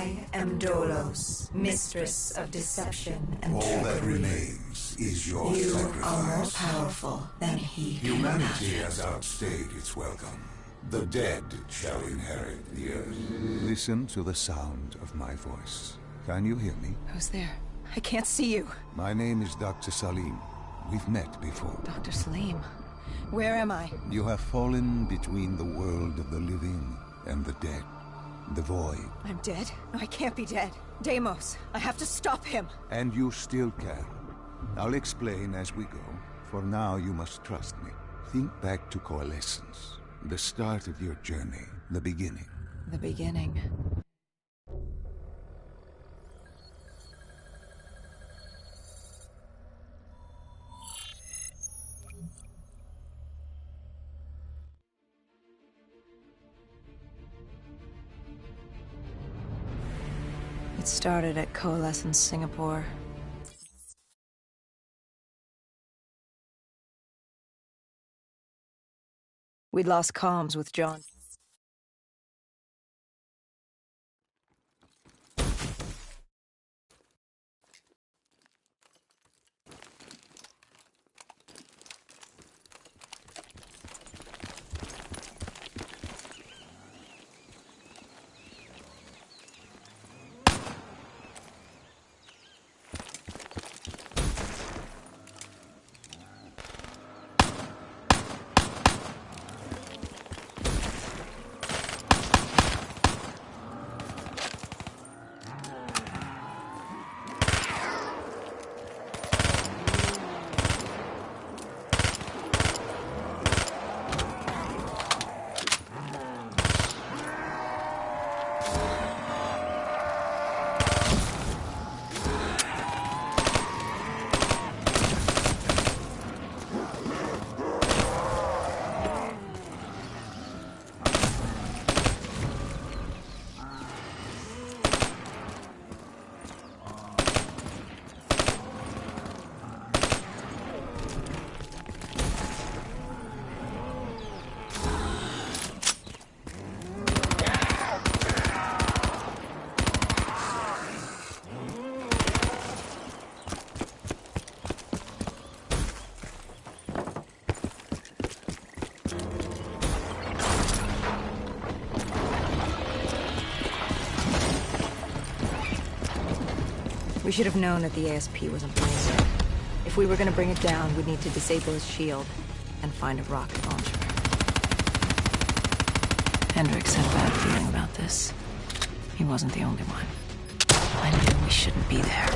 I am Dolos, mistress of deception and All trickery. that remains is your You sacrifice. are more powerful than he can Humanity imagine. has outstayed its welcome. The dead shall inherit the earth. Listen to the sound of my voice. Can you hear me? Who's there? I can't see you. My name is Dr. Salim. We've met before. Dr. Salim. Where am I? You have fallen between the world of the living and the dead. The void. I'm dead? No, I can't be dead. Deimos, I have to stop him. And you still can. I'll explain as we go. For now, you must trust me. Think back to Coalescence. The start of your journey. The beginning. The beginning. It started at Coalescence Singapore. We'd lost comms with John. We should have known that the ASP wasn't blazing. If we were gonna bring it down, we'd need to disable his shield and find a rocket launcher. Hendricks had a bad feeling about this. He wasn't the only one. I knew we shouldn't be there.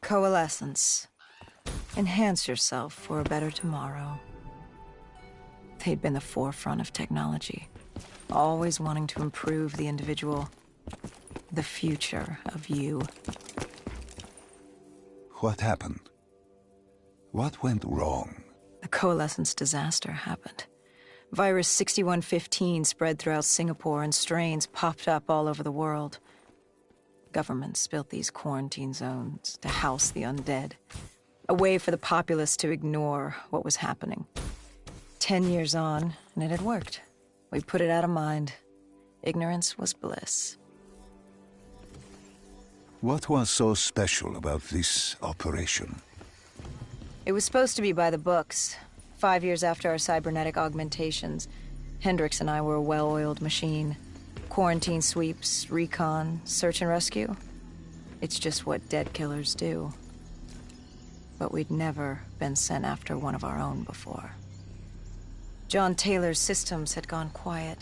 Coalescence. Enhance yourself for a better tomorrow. They'd been the forefront of technology, always wanting to improve the individual, the future of you. What happened? What went wrong? The Coalescence disaster happened. Virus 6115 spread throughout Singapore and strains popped up all over the world. Governments built these quarantine zones to house the undead, a way for the populace to ignore what was happening. 10 years on, and it had worked. We put it out of mind. Ignorance was bliss. What was so special about this operation? It was supposed to be by the books. 5 years after our cybernetic augmentations, Hendricks and I were a well-oiled machine. Quarantine sweeps, recon, search and rescue. It's just what dead killers do. but we'd never been sent after one of our own before. John Taylor's systems had gone quiet.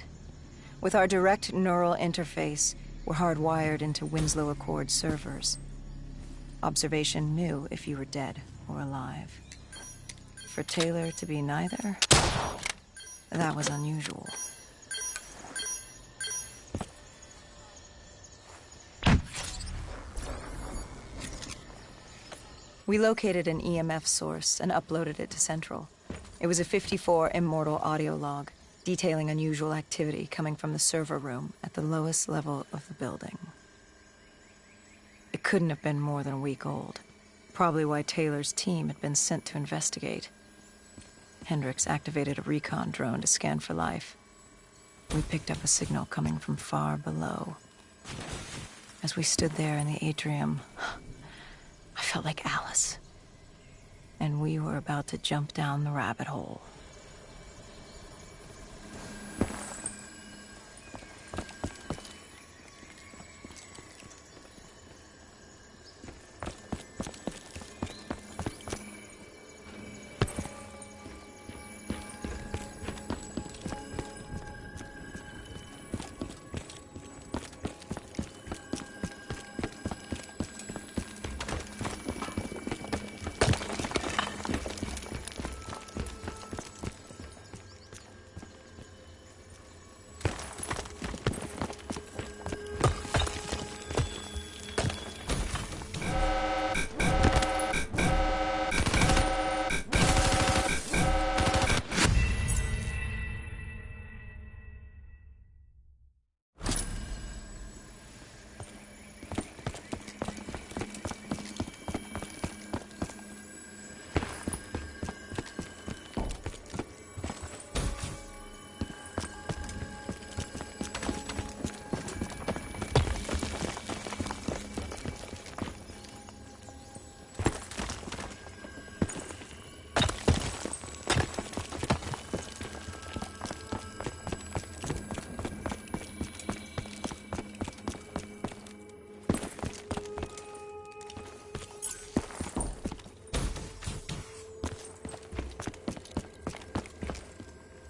With our direct neural interface, we're hardwired into Winslow Accord servers. Observation knew if you were dead or alive. For Taylor to be neither, that was unusual. We located an EMF source and uploaded it to Central. It was a 54 Immortal audio log, detailing unusual activity coming from the server room at the lowest level of the building. It couldn't have been more than a week old, probably why Taylor's team had been sent to investigate. Hendricks activated a recon drone to scan for life. We picked up a signal coming from far below. As we stood there in the atrium, I felt like Alice. And we were about to jump down the rabbit hole.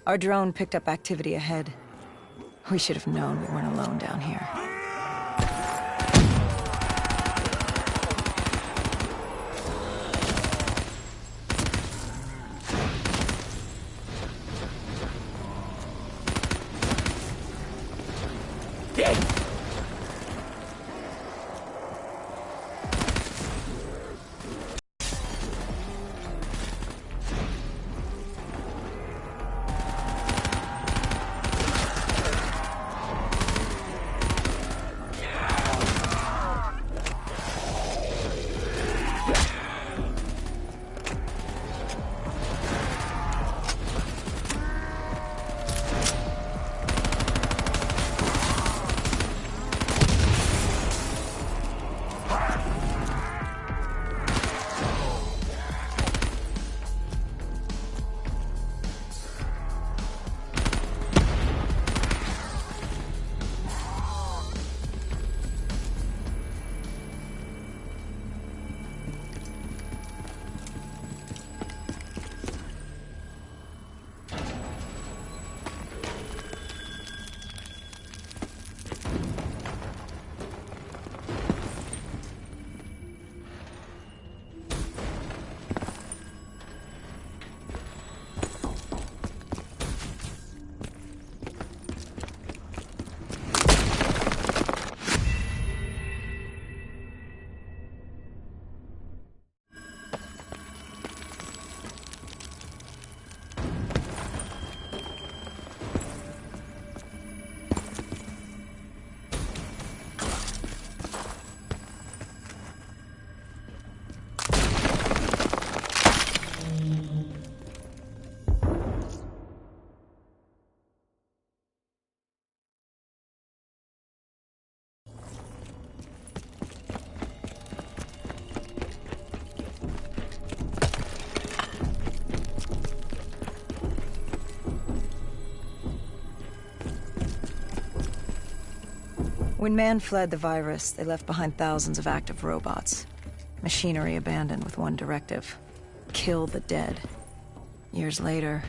Our drone picked up activity ahead. We should have known we weren't alone down here. When man fled the virus, they left behind thousands of active robots. Machinery abandoned with one directive: kill the dead. Years later,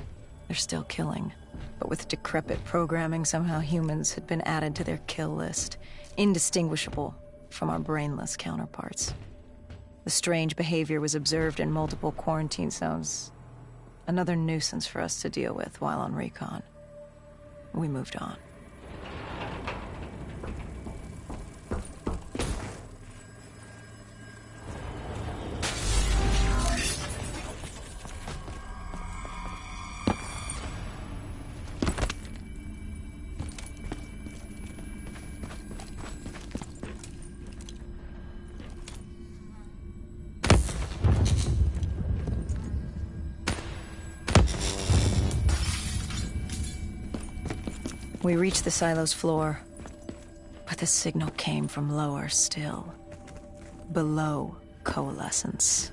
they're still killing. But with decrepit programming, somehow humans had been added to their kill list, indistinguishable from our brainless counterparts. The strange behavior was observed in multiple quarantine zones. Another nuisance for us to deal with while on recon. We moved on. We reached the silo's floor, but the signal came from lower still, below Coalescence.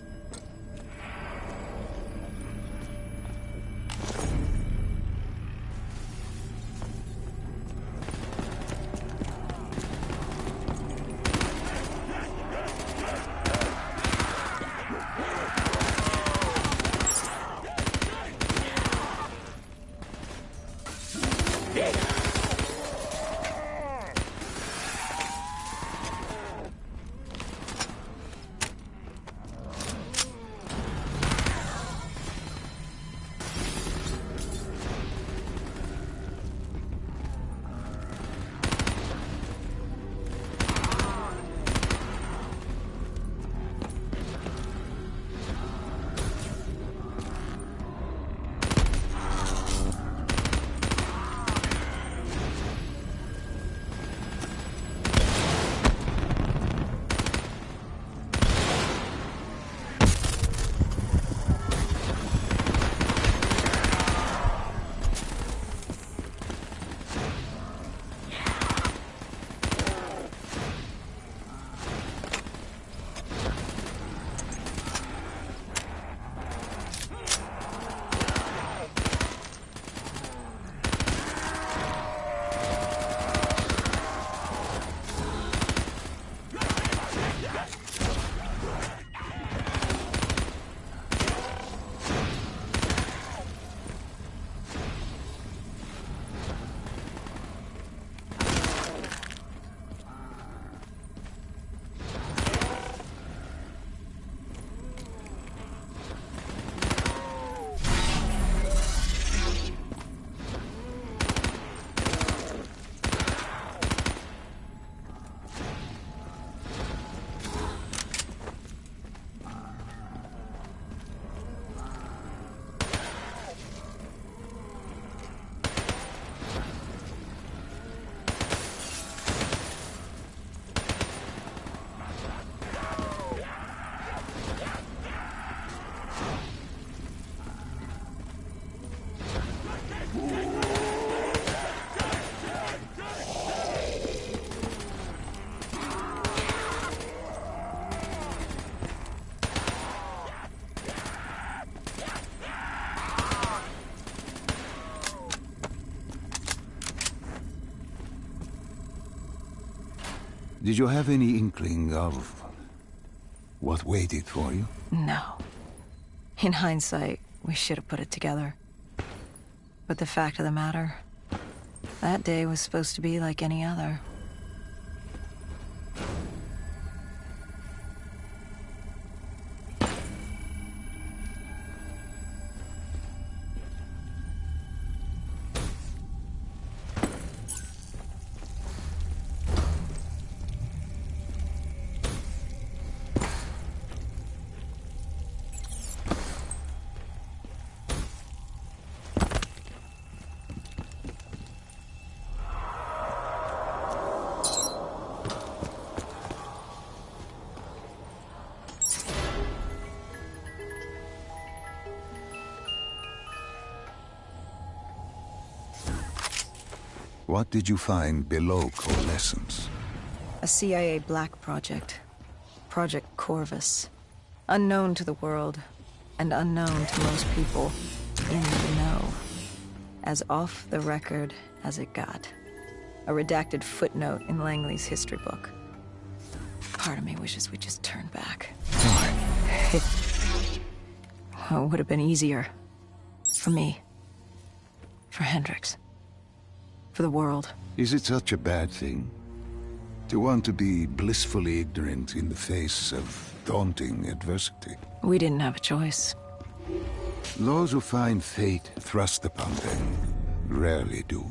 Did you have any inkling of what waited for you? No. In hindsight, we should have put it together. But the fact of the matter, that day was supposed to be like any other. What did you find below Coalescence? A CIA black project. Project Corvus. Unknown to the world, and unknown to most people in the know. As off the record as it got. A redacted footnote in Langley's history book. Part of me wishes we just turned back. It would have been easier. For me. For Hendricks. For the world. Is it such a bad thing? To want to be blissfully ignorant in the face of daunting adversity? We didn't have a choice. Those who find fate thrust upon them rarely do.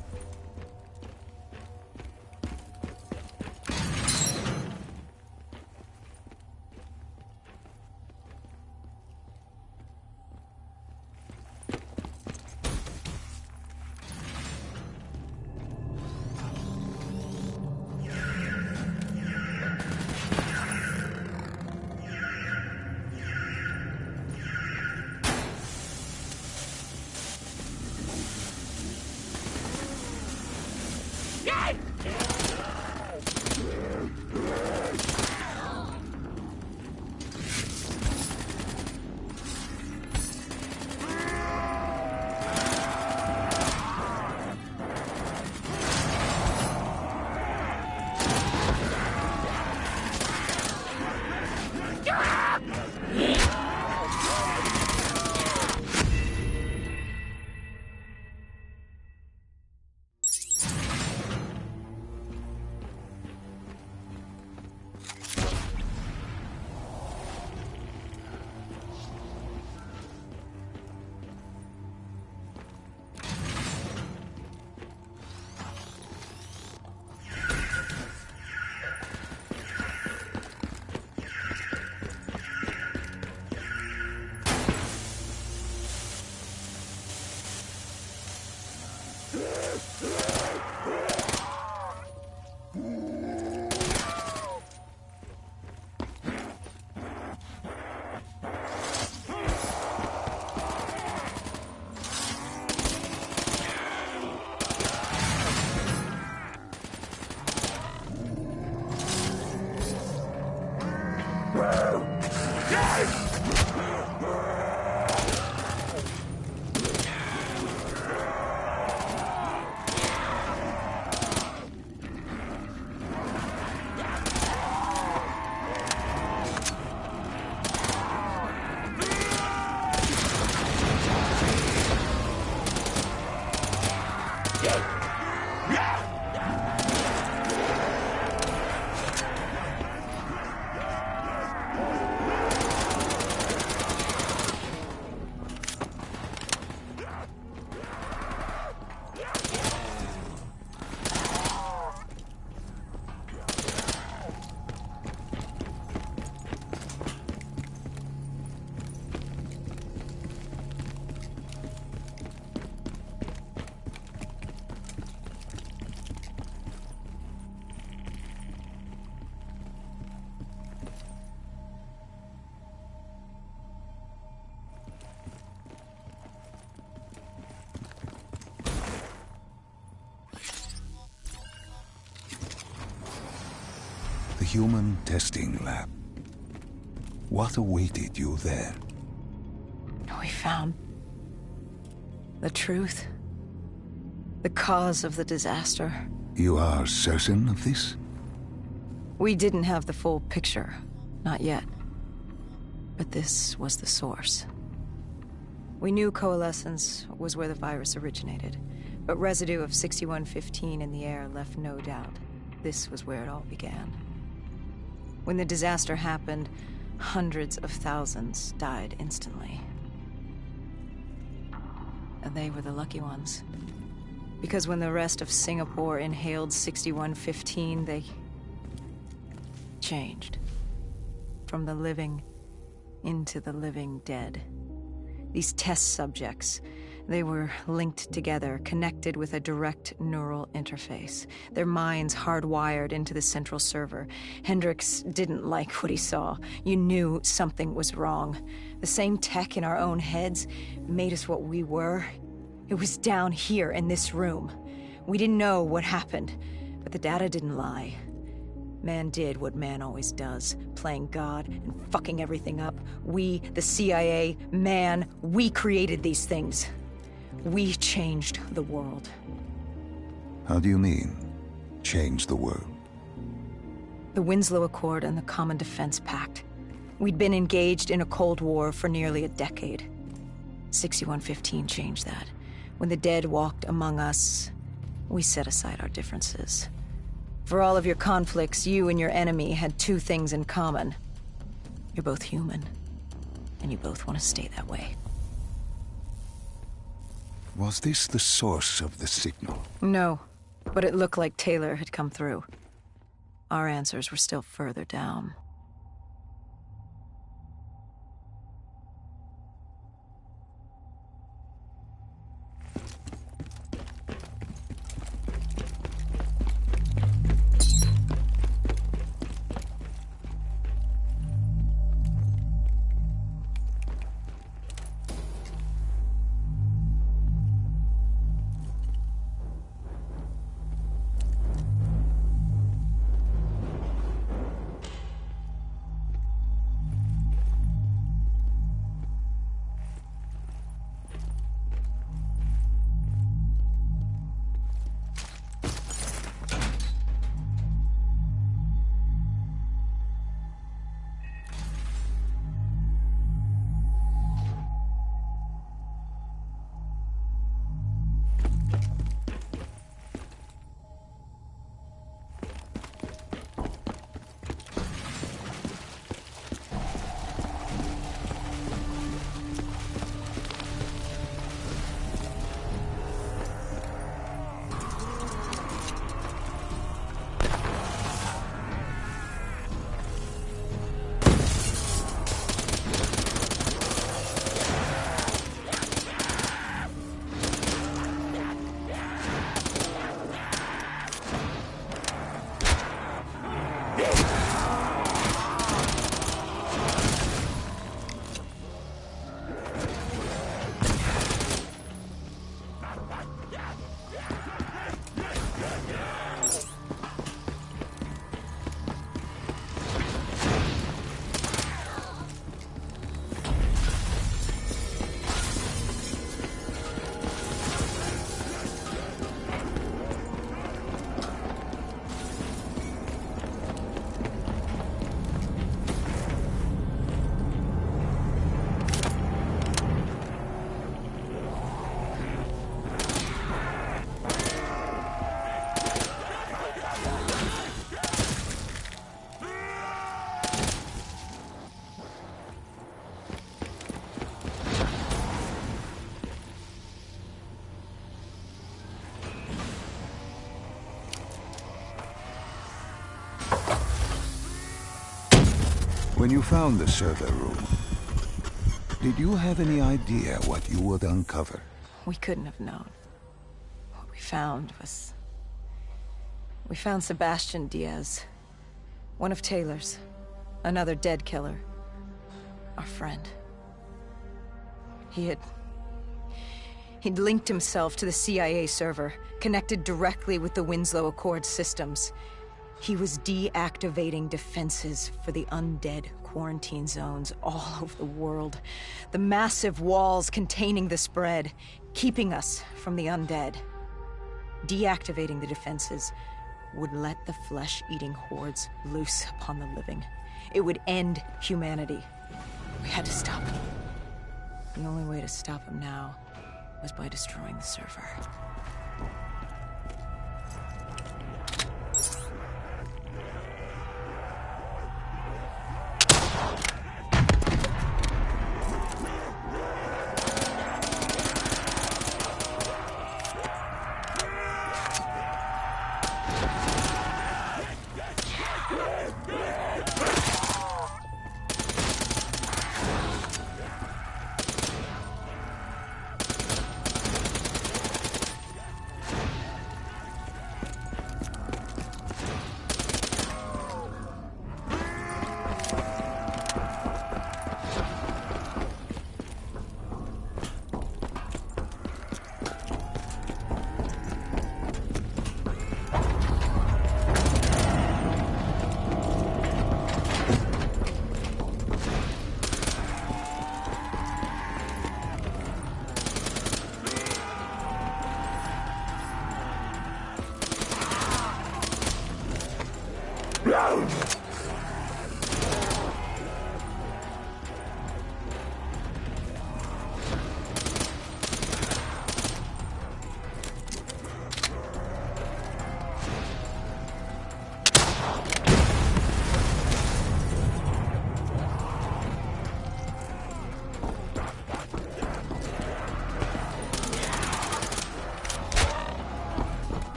The human testing lab. What awaited you there? We found the truth. The cause of the disaster. You are certain of this? We didn't have the full picture. Not yet. But this was the source. We knew Coalescence was where the virus originated, but residue of 6115 in the air left no doubt. This was where it all began. When the disaster happened, hundreds of thousands died instantly. And they were the lucky ones. Because when the rest of Singapore inhaled 6115, they changed. From the living into the living dead. These test subjects, they were linked together, connected with a direct neural interface. Their minds hardwired into the central server. Hendricks didn't like what he saw. You knew something was wrong. The same tech in our own heads made us what we were. It was down here in this room. We didn't know what happened, but the data didn't lie. Man did what man always does, playing God and fucking everything up. We, the CIA, man, we created these things. We changed the world. How do you mean, change the world? The Winslow Accord and the Common Defense Pact. We'd been engaged in a Cold War for nearly a decade. 6115 changed that. When the dead walked among us, we set aside our differences. For all of your conflicts, you and your enemy had two things in common. You're both human, and you both want to stay that way. Was this the source of the signal? No, but it looked like Taylor had come through. Our answers were still further down. When you found the server room, did you have any idea what you would uncover? We couldn't have known. What we found was... We found Sebastian Diaz. One of Taylor's. Another dead killer. Our friend. He'd linked himself to the CIA server, connected directly with the Winslow Accord systems. He was deactivating defenses for the undead quarantine zones all over the world. The massive walls containing the spread, keeping us from the undead. Deactivating the defenses would let the flesh-eating hordes loose upon the living. It would end humanity. We had to stop him. The only way to stop him now was by destroying the server.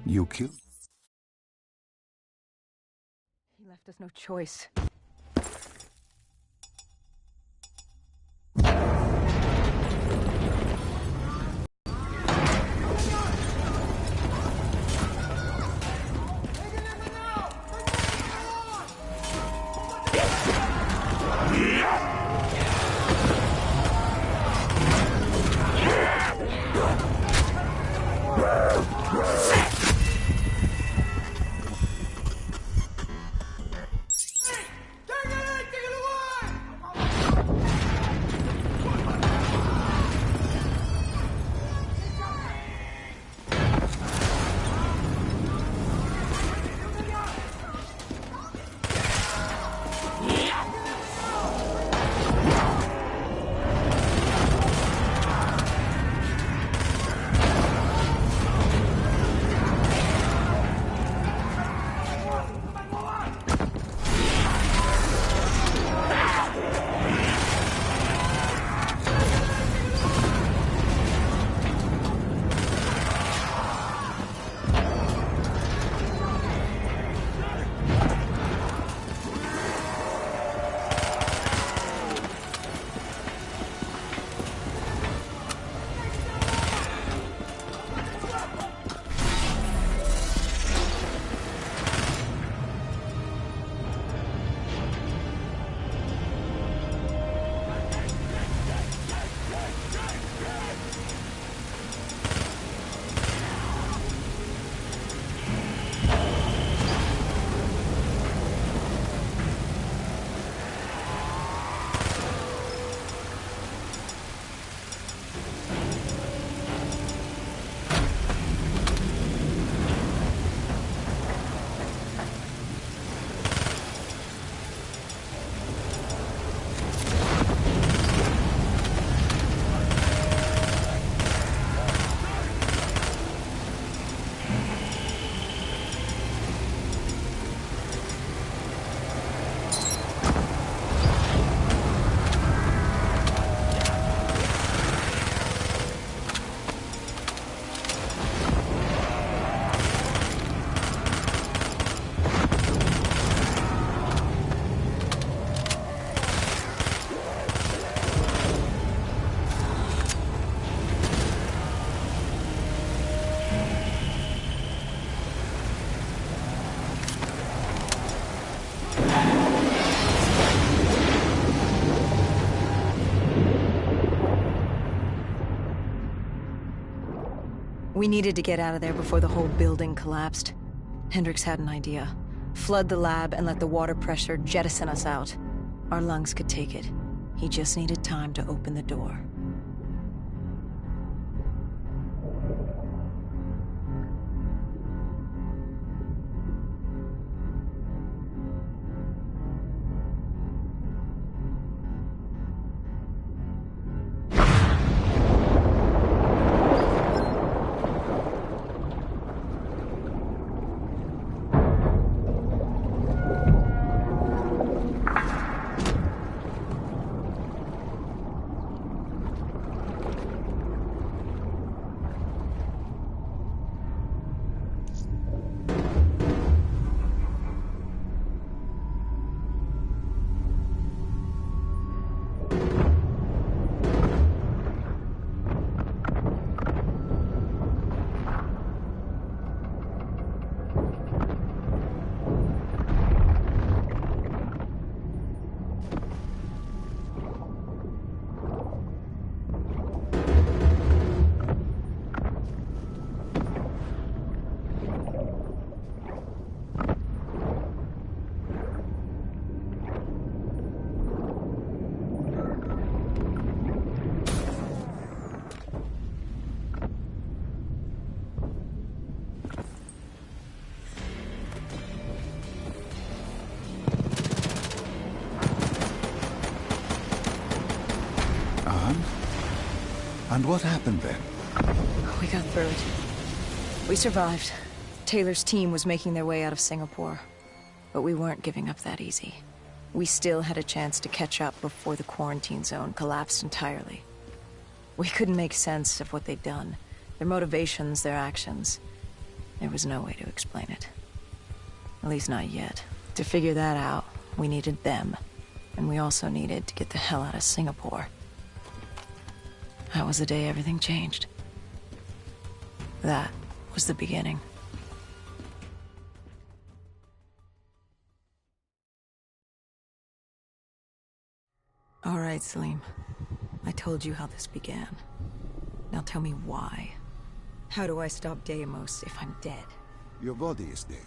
You killed? He left us no choice. We needed to get out of there before the whole building collapsed. Hendricks had an idea. Flood the lab and let the water pressure jettison us out. Our lungs could take it. He just needed time to open the door. And what happened then? We got through it. We survived. Taylor's team was making their way out of Singapore. But we weren't giving up that easy. We still had a chance to catch up before the quarantine zone collapsed entirely. We couldn't make sense of what they'd done. Their motivations, their actions. There was no way to explain it. At least not yet. To figure that out, we needed them. And we also needed to get the hell out of Singapore. That was the day everything changed. That was the beginning. All right, Salim. I told you how this began. Now tell me why. How do I stop Deimos if I'm dead? Your body is dead.